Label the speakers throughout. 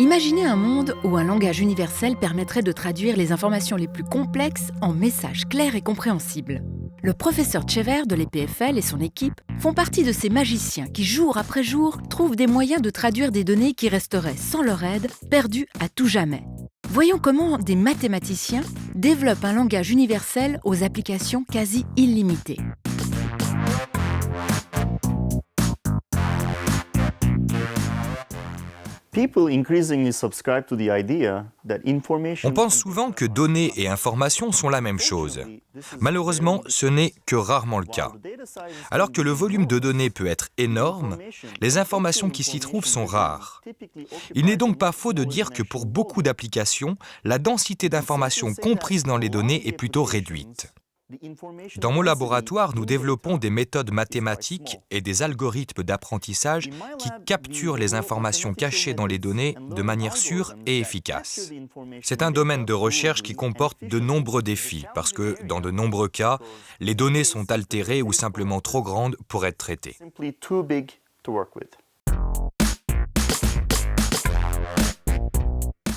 Speaker 1: Imaginez un monde où un langage universel permettrait de traduire les informations les plus complexes en messages clairs et compréhensibles. Le professeur Chever de l'EPFL et son équipe font partie de ces magiciens qui, jour après jour, trouvent des moyens de traduire des données qui resteraient, sans leur aide, perdues à tout jamais. Voyons comment des mathématiciens développent un langage universel aux applications quasi illimitées.
Speaker 2: On pense souvent que données et informations sont la même chose. Malheureusement, ce n'est que rarement le cas. Alors que le volume de données peut être énorme, les informations qui s'y trouvent sont rares. Il n'est donc pas faux de dire que pour beaucoup d'applications, la densité d'informations comprises dans les données est plutôt réduite. Dans mon laboratoire, nous développons des méthodes mathématiques et des algorithmes d'apprentissage qui capturent les informations cachées dans les données de manière sûre et efficace. C'est un domaine de recherche qui comporte de nombreux défis parce que, dans de nombreux cas, les données sont altérées ou simplement trop grandes pour être traitées.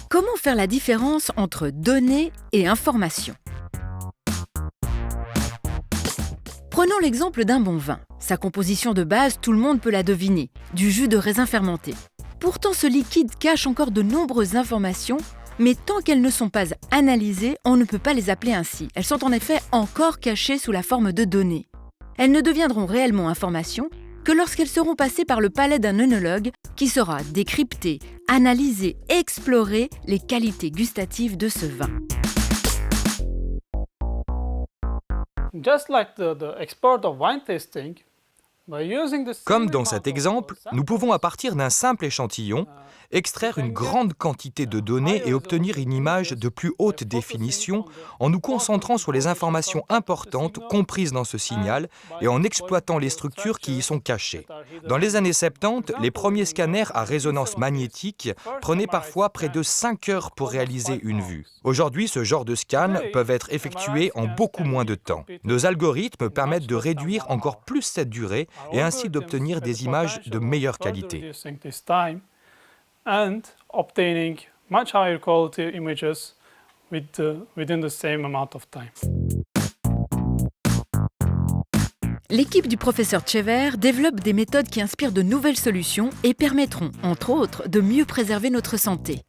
Speaker 1: Comment faire la différence entre données et informations ? Prenons l'exemple d'un bon vin. Sa composition de base, tout le monde peut la deviner, du jus de raisin fermenté. Pourtant, ce liquide cache encore de nombreuses informations, mais tant qu'elles ne sont pas analysées, on ne peut pas les appeler ainsi. Elles sont en effet encore cachées sous la forme de données. Elles ne deviendront réellement informations que lorsqu'elles seront passées par le palais d'un œnologue qui saura décrypter, analyser, explorer les qualités gustatives de ce vin.
Speaker 2: Comme dans cet exemple, nous pouvons à partir d'un simple échantillon extraire une grande quantité de données et obtenir une image de plus haute définition en nous concentrant sur les informations importantes comprises dans ce signal et en exploitant les structures qui y sont cachées. Dans les années 70, les premiers scanners à résonance magnétique prenaient parfois près de 5 heures pour réaliser une vue. Aujourd'hui, ce genre de scans peuvent être effectués en beaucoup moins de temps. Nos algorithmes permettent de réduire encore plus cette durée et ainsi d'obtenir des images de meilleure qualité.
Speaker 3: And obtaining much higher quality images within the same amount of time.
Speaker 1: L'équipe du professeur Chever développe des méthodes qui inspirent de nouvelles solutions et permettront, entre autres, de mieux préserver notre santé.